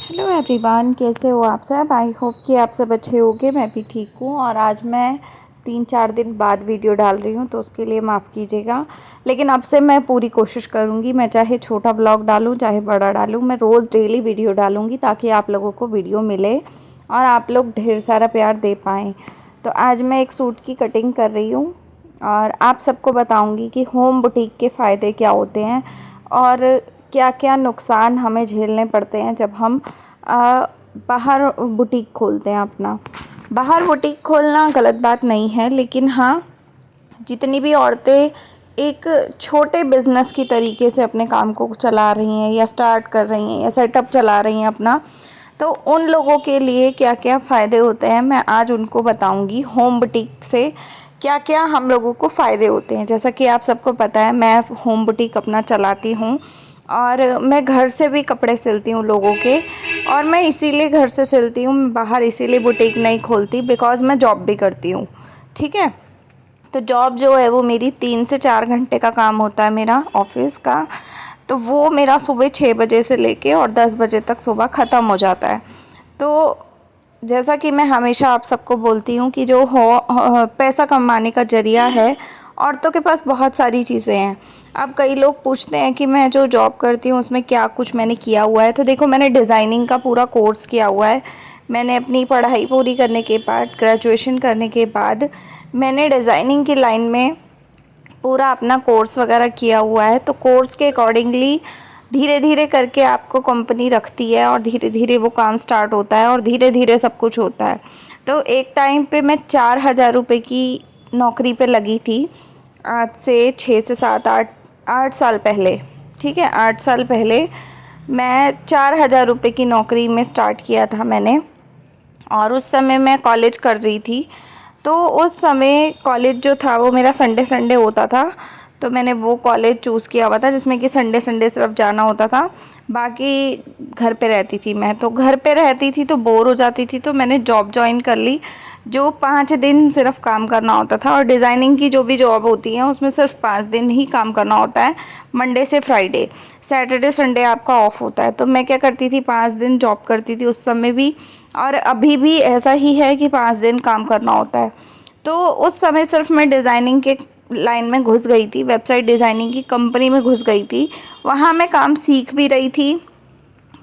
Hello everyone, कैसे हो आप सब। आई होप कि आप सब अच्छे होंगे। मैं भी ठीक हूँ और आज मैं 3-4 दिन बाद वीडियो डाल रही हूँ तो उसके लिए माफ़ कीजिएगा। लेकिन अब से मैं पूरी कोशिश करूँगी, मैं चाहे छोटा ब्लॉग डालूँ चाहे बड़ा डालूँ, मैं रोज़ डेली वीडियो डालूँगी ताकि आप लोगों को वीडियो मिले और आप लोग ढेर सारा प्यार दे पाएँ। तो आज मैं एक सूट की कटिंग कर रही हूँ और आप सबको बताऊँगी कि होम बुटीक के फ़ायदे क्या होते हैं और क्या क्या नुकसान हमें झेलने पड़ते हैं जब हम बाहर बुटीक खोलते हैं अपना। बाहर बुटीक खोलना गलत बात नहीं है, लेकिन हाँ, जितनी भी औरतें एक छोटे बिज़नेस की तरीके से अपने काम को चला रही हैं या स्टार्ट कर रही हैं या सेटअप चला रही हैं अपना, तो उन लोगों के लिए क्या क्या फ़ायदे होते हैं मैं आज उनको बताऊंगी। होम बुटीक से क्या क्या हम लोगों को फ़ायदे होते हैं। जैसा कि आप सबको पता है, मैं होम बुटीक अपना चलाती हूँ और मैं घर से भी कपड़े सिलती हूँ लोगों के। और मैं इसीलिए घर से सिलती हूँ, मैं बाहर इसीलिए बुटीक नहीं खोलती बिकॉज़ मैं जॉब भी करती हूँ। ठीक है, तो जॉब जो है वो मेरी 3 से 4 घंटे का काम होता है मेरा ऑफिस का। तो वो मेरा सुबह 6 बजे से लेके और 10 बजे तक सुबह ख़त्म हो जाता है। तो जैसा कि मैं हमेशा आप सबको बोलती हूँ कि जो पैसा कमाने का ज़रिया है, औरतों के पास बहुत सारी चीज़ें हैं। अब कई लोग पूछते हैं कि मैं जो जॉब करती हूँ उसमें क्या कुछ मैंने किया हुआ है। तो देखो, मैंने डिज़ाइनिंग का पूरा कोर्स किया हुआ है। मैंने अपनी पढ़ाई पूरी करने के बाद, ग्रेजुएशन करने के बाद, मैंने डिज़ाइनिंग की लाइन में पूरा अपना कोर्स वगैरह किया हुआ है। तो कोर्स के अकॉर्डिंगली धीरे धीरे करके आपको कंपनी रखती है और धीरे धीरे वो काम स्टार्ट होता है और धीरे धीरे सब कुछ होता है। तो एक टाइम पे मैं 4,000 रुपये की नौकरी पे लगी थी, आज से 6 से 7 8 साल पहले। ठीक है, 8 साल पहले मैं 4,000 रुपये की नौकरी में स्टार्ट किया था मैंने। और उस समय मैं कॉलेज कर रही थी। तो उस समय कॉलेज जो था वो मेरा संडे संडे होता था। तो मैंने वो कॉलेज चूज़ किया हुआ था जिसमें कि संडे संडे सिर्फ जाना होता था, बाकी घर पे रहती थी मैं। तो घर पे रहती थी तो बोर हो जाती थी, तो मैंने जॉब ज्वाइन कर ली जो 5 दिन सिर्फ काम करना होता था। और डिज़ाइनिंग की जो भी जॉब होती है उसमें सिर्फ 5 दिन ही काम करना होता है, मंडे से फ्राइडे। सैटरडे संडे आपका ऑफ होता है। तो मैं क्या करती थी, 5 दिन जॉब करती थी उस समय भी, और अभी भी ऐसा ही है कि 5 दिन काम करना होता है। तो उस समय सिर्फ मैं डिज़ाइनिंग के लाइन में घुस गई थी, वेबसाइट डिज़ाइनिंग की कंपनी में घुस गई थी। वहाँ मैं काम सीख भी रही थी,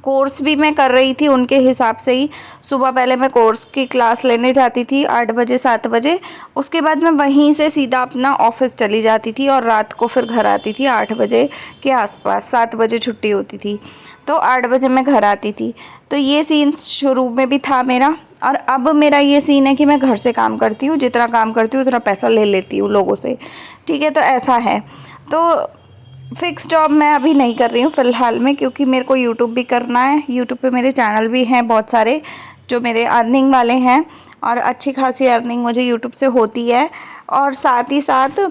कोर्स भी मैं कर रही थी उनके हिसाब से ही। सुबह पहले मैं कोर्स की क्लास लेने जाती थी 8 बजे 7 बजे, उसके बाद मैं वहीं से सीधा अपना ऑफिस चली जाती थी और रात को फिर घर आती थी 8 बजे के आसपास। 7 बजे छुट्टी होती थी तो 8 बजे मैं घर आती थी। तो ये सीन शुरू में भी था मेरा, और अब मेरा ये सीन है कि मैं घर से काम करती हूँ, जितना काम करती हूँ उतना पैसा ले लेती हूँ लोगों से। ठीक है, तो ऐसा है। तो फ़िक्स जॉब मैं अभी नहीं कर रही हूँ फ़िलहाल में, क्योंकि मेरे को यूट्यूब भी करना है। यूट्यूब पे मेरे चैनल भी हैं बहुत सारे जो मेरे अर्निंग वाले हैं, और अच्छी खासी अर्निंग मुझे यूट्यूब से होती है। और साथ ही साथ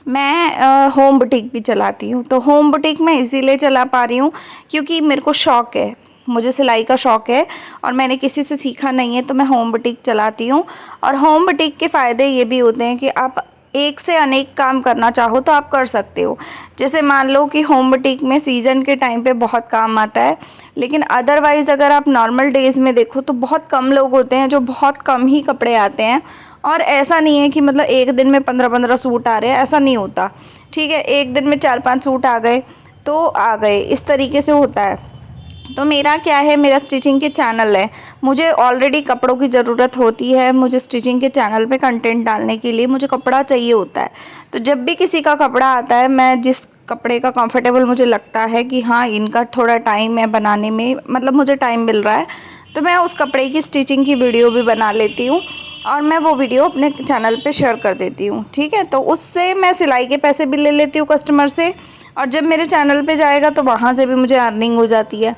मैं होम बुटीक भी चलाती हूँ। तो होम बुटीक मैं इसीलिए चला पा रही हूँ क्योंकि मेरे को शौक़ है, मुझे सिलाई का शौक़ है और मैंने किसी से सीखा नहीं है, तो मैं होम बुटीक चलाती हूँ। और होम बुटीक के फ़ायदे ये भी होते हैं कि आप एक से अनेक काम करना चाहो तो आप कर सकते हो। जैसे मान लो कि होम बुटीक में सीज़न के टाइम पे बहुत काम आता है, लेकिन अदरवाइज़ अगर आप नॉर्मल डेज़ में देखो तो बहुत कम लोग होते हैं, जो बहुत कम ही कपड़े आते हैं। और ऐसा नहीं है कि मतलब एक दिन में 15-15 सूट आ रहे हैं, ऐसा नहीं होता। ठीक है, एक दिन में 4-5 सूट आ गए तो आ गए, इस तरीके से होता है। तो मेरा क्या है, मेरा स्टिचिंग के चैनल है, मुझे ऑलरेडी कपड़ों की ज़रूरत होती है। मुझे स्टिचिंग के चैनल पे कंटेंट डालने के लिए मुझे कपड़ा चाहिए होता है। तो जब भी किसी का कपड़ा आता है, मैं जिस कपड़े का कंफर्टेबल मुझे लगता है कि हाँ इनका थोड़ा टाइम है बनाने में, मतलब मुझे टाइम मिल रहा है, तो मैं उस कपड़े की स्टिचिंग की वीडियो भी बना लेती हूँ और मैं वो वीडियो अपने चैनल पे शेयर कर देती हूँ। ठीक है, तो उससे मैं सिलाई के पैसे भी ले लेती हूँ कस्टमर से, और जब मेरे चैनल पे जाएगा तो वहाँ से भी मुझे अर्निंग हो जाती है।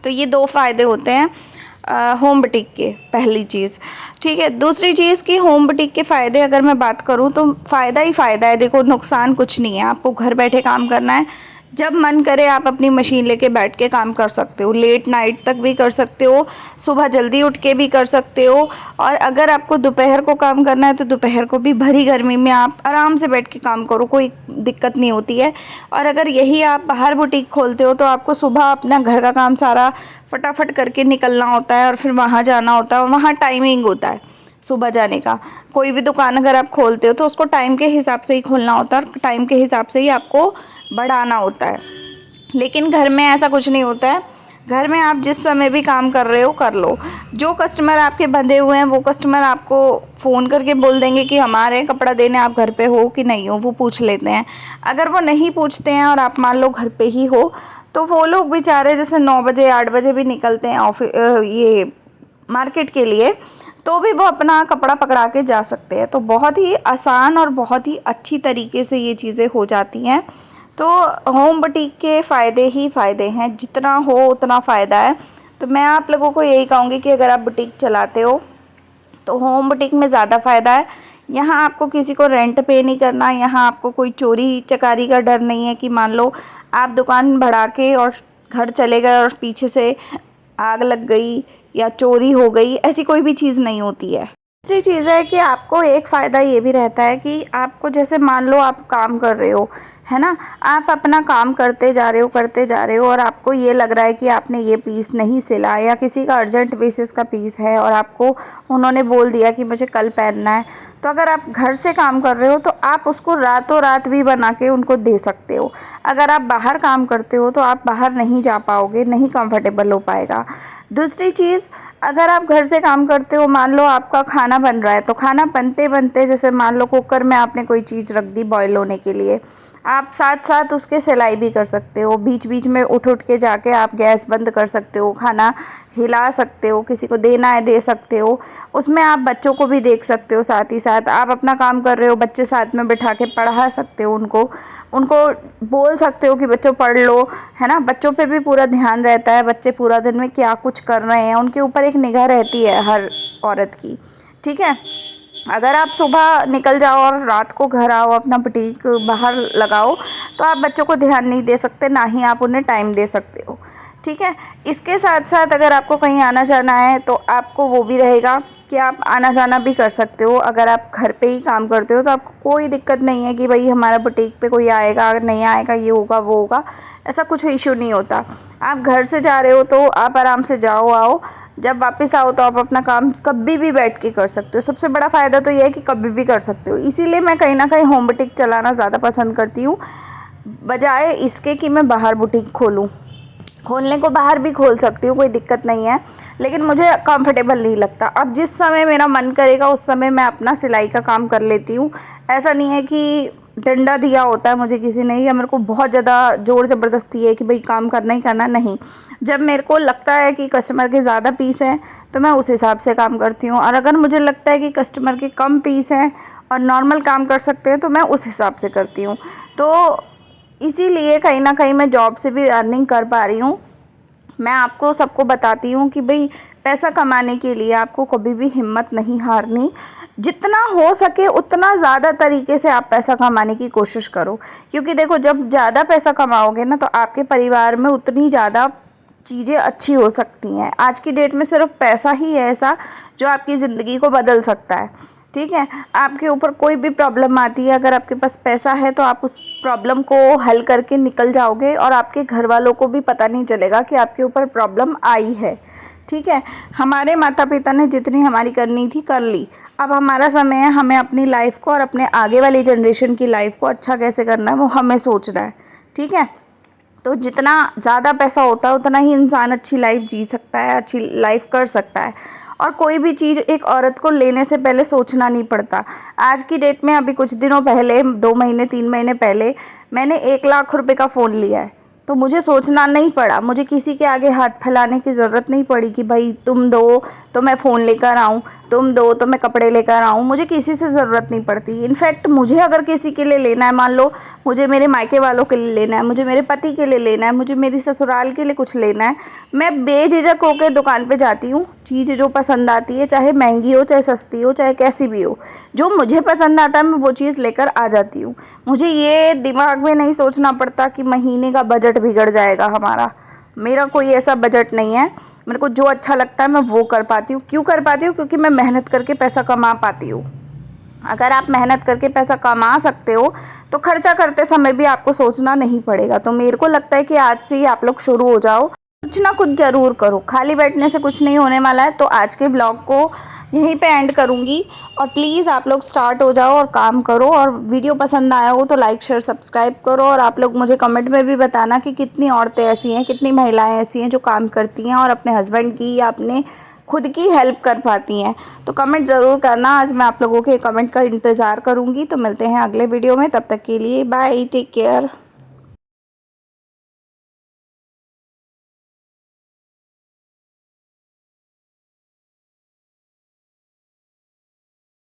तो ये 2 फ़ायदे होते हैं होम बुटीक के, पहली चीज़। ठीक है, दूसरी चीज़ कि होम बुटीक के फ़ायदे अगर मैं बात करूँ तो फ़ायदा ही फ़ायदा है। देखो, नुकसान कुछ नहीं है, आपको घर बैठे काम करना है, जब मन करे आप अपनी मशीन लेके बैठ के काम कर सकते हो, लेट नाइट तक भी कर सकते हो, सुबह जल्दी उठ के भी कर सकते हो। और अगर आपको दोपहर को काम करना है तो दोपहर को भी भरी गर्मी में आप आराम से बैठ के काम करो, कोई दिक्कत नहीं होती है। और अगर यही आप बाहर बुटीक खोलते हो तो आपको सुबह अपना घर का काम सारा फटाफट करके निकलना होता है और फिर वहाँ जाना होता है, और वहाँ टाइमिंग होता है सुबह जाने का। कोई भी दुकान अगर आप खोलते हो तो उसको टाइम के हिसाब से ही खोलना होता है और टाइम के हिसाब से ही आपको बढ़ाना होता है। लेकिन घर में ऐसा कुछ नहीं होता है। घर में आप जिस समय भी काम कर रहे हो कर लो। जो कस्टमर आपके बंधे हुए हैं वो कस्टमर आपको फ़ोन करके बोल देंगे कि हमारे कपड़ा देने आप घर पे हो कि नहीं हो, वो पूछ लेते हैं। अगर वो नहीं पूछते हैं और आप मान लो घर पे ही हो तो वो लोग बेचारे जैसे 9 बजे 8 बजे भी निकलते हैं ऑफिस ये मार्केट के लिए, तो भी वो अपना कपड़ा पकड़ा के जा सकते हैं। तो बहुत ही आसान और बहुत ही अच्छी तरीके से ये चीज़ें हो जाती हैं। तो होम बुटीक के फ़ायदे ही फ़ायदे हैं, जितना हो उतना फ़ायदा है। तो मैं आप लोगों को यही कहूँगी कि अगर आप बुटीक चलाते हो तो होम बुटीक में ज़्यादा फ़ायदा है। यहाँ आपको किसी को रेंट पे नहीं करना, यहाँ आपको कोई चोरी चकारी का डर नहीं है कि मान लो आप दुकान बढ़ा के और घर चले गए और पीछे से आग लग गई या चोरी हो गई, ऐसी कोई भी चीज़ नहीं होती है। दूसरी चीज़ है कि आपको एक फ़ायदा ये भी रहता है कि आपको जैसे मान लो आप काम कर रहे हो, है ना, आप अपना काम करते जा रहे हो और आपको ये लग रहा है कि आपने ये पीस नहीं सिला या किसी का अर्जेंट बेसिस का पीस है और आपको उन्होंने बोल दिया कि मुझे कल पहनना है, तो अगर आप घर से काम कर रहे हो तो आप उसको रातों रात भी बना के उनको दे सकते हो। अगर आप बाहर काम करते हो तो आप बाहर नहीं जा पाओगे, नहीं कंफर्टेबल हो पाएगा। दूसरी चीज़, अगर आप घर से काम करते हो, मान लो आपका खाना बन रहा है तो खाना बनते बनते जैसे मान लो कुकर में आपने कोई चीज़ रख दी बॉईल होने के लिए, आप साथ साथ उसके सिलाई भी कर सकते हो। बीच बीच में उठ उठ के जाके आप गैस बंद कर सकते हो, खाना हिला सकते हो, किसी को देना है दे सकते हो। उसमें आप बच्चों को भी देख सकते हो, साथ ही साथ आप अपना काम कर रहे हो, बच्चे साथ में बिठा के पढ़ा सकते हो उनको बोल सकते हो कि बच्चों पढ़ लो, है ना। बच्चों पे भी पूरा ध्यान रहता है, बच्चे पूरा दिन में क्या कुछ कर रहे हैं उनके ऊपर एक निगाह रहती है हर औरत की, ठीक है। अगर आप सुबह निकल जाओ और रात को घर आओ, अपना बुटीक बाहर लगाओ, तो आप बच्चों को ध्यान नहीं दे सकते, ना ही आप उन्हें टाइम दे सकते हो, ठीक है। इसके साथ साथ अगर आपको कहीं आना जाना है तो आपको वो भी रहेगा कि आप आना जाना भी कर सकते हो। अगर आप घर पे ही काम करते हो तो आपको कोई दिक्कत नहीं है कि भाई हमारा बुटीक पे कोई आएगा, अगर नहीं आएगा, ये होगा वो होगा, ऐसा कुछ इशू नहीं होता। आप घर से जा रहे हो तो आप आराम से जाओ आओ, जब वापस आओ तो आप अपना काम कभी भी बैठ के कर सकते हो। सबसे बड़ा फ़ायदा तो ये है कि कभी भी कर सकते हो। इसीलिए मैं कहीं ना कहीं होम बुटीक चलाना ज़्यादा पसंद करती हूँ, बजाय इसके कि मैं बाहर बुटीक खोलूँ। खोलने को बाहर भी खोल सकती हूँ, कोई दिक्कत नहीं है, लेकिन मुझे कंफर्टेबल नहीं लगता। अब जिस समय मेरा मन करेगा उस समय मैं अपना सिलाई का काम कर लेती हूँ। ऐसा नहीं है कि डंडा दिया होता है मुझे किसी ने या मेरे को बहुत ज़्यादा ज़ोर ज़बरदस्ती है कि भाई काम करना ही करना, नहीं। जब मेरे को लगता है कि कस्टमर के ज़्यादा पीस हैं तो मैं उस हिसाब से काम करती हूँ, और अगर मुझे लगता है कि कस्टमर के कम पीस हैं और नॉर्मल काम कर सकते हैं तो मैं उस हिसाब से करती हूँ। तो इसीलिए कहीं ना कहीं मैं जॉब से भी अर्निंग कर पा रही हूँ। मैं आपको सबको बताती हूँ कि भाई पैसा कमाने के लिए आपको कभी भी हिम्मत नहीं हारनी। जितना हो सके उतना ज़्यादा तरीके से आप पैसा कमाने की कोशिश करो, क्योंकि देखो जब ज़्यादा पैसा कमाओगे ना तो आपके परिवार में उतनी ज़्यादा चीज़ें अच्छी हो सकती हैं। आज की डेट में सिर्फ पैसा ही है ऐसा जो आपकी ज़िंदगी को बदल सकता है, ठीक है। आपके ऊपर कोई भी प्रॉब्लम आती है, अगर आपके पास पैसा है तो आप उस प्रॉब्लम को हल करके निकल जाओगे और आपके घर वालों को भी पता नहीं चलेगा कि आपके ऊपर प्रॉब्लम आई है, ठीक है। हमारे माता पिता ने जितनी हमारी करनी थी कर ली, अब हमारा समय है हमें अपनी लाइफ को और अपने आगे वाली जनरेशन की लाइफ को अच्छा कैसे करना है वो हमें सोचना है, ठीक है। तो जितना ज़्यादा पैसा होता है उतना ही इंसान अच्छी लाइफ जी सकता है, अच्छी लाइफ कर सकता है। और कोई भी चीज़ एक औरत को लेने से पहले सोचना नहीं पड़ता। आज की डेट में अभी कुछ दिनों पहले 2 महीने 3 महीने पहले मैंने 1 लाख रुपए का फ़ोन लिया है, तो मुझे सोचना नहीं पड़ा, मुझे किसी के आगे हाथ फैलाने की ज़रूरत नहीं पड़ी कि भाई तुम दो तो मैं फ़ोन लेकर आऊँ। तुम दो तो मैं कपड़े लेकर आऊँ, मुझे किसी से ज़रूरत नहीं पड़ती। इनफैक्ट मुझे अगर किसी के लिए लेना है, मान लो मुझे मेरे मायके वालों के लिए लेना है, मुझे मेरे पति के लिए लेना है, मुझे मेरी ससुराल के लिए कुछ लेना है, मैं बेझिझक होकर दुकान पे जाती हूँ। चीज़ जो पसंद आती है, चाहे महंगी हो, चाहे सस्ती हो, चाहे कैसी भी हो, जो मुझे पसंद आता है मैं वो चीज़ लेकर आ जाती हूँ। मुझे ये दिमाग में नहीं सोचना पड़ता कि महीने का बजट बिगड़ जाएगा हमारा। मेरा कोई ऐसा बजट नहीं है। मेरे को जो अच्छा लगता है मैं वो कर पाती हूँ। क्यों कर पाती हूँ? क्योंकि मैं मेहनत करके पैसा कमा पाती हूँ। अगर आप मेहनत करके पैसा कमा सकते हो तो खर्चा करते समय भी आपको सोचना नहीं पड़ेगा। तो मेरे को लगता है कि आज से ही आप लोग शुरू हो जाओ, कुछ ना कुछ ज़रूर करो। खाली बैठने से कुछ नहीं होने वाला है। तो आज के ब्लॉग को यहीं पे एंड करूँगी और प्लीज़ आप लोग स्टार्ट हो जाओ और काम करो। और वीडियो पसंद आया हो तो लाइक शेयर सब्सक्राइब करो। और आप लोग मुझे कमेंट में भी बताना कि कितनी औरतें ऐसी हैं, कितनी महिलाएं ऐसी हैं जो काम करती हैं और अपने हस्बैंड की या अपने खुद की हेल्प कर पाती हैं। तो कमेंट ज़रूर करना। आज मैं आप लोगों के कमेंट का इंतज़ार करूँगी। तो मिलते हैं अगले वीडियो में, तब तक के लिए बाय, टेक केयर।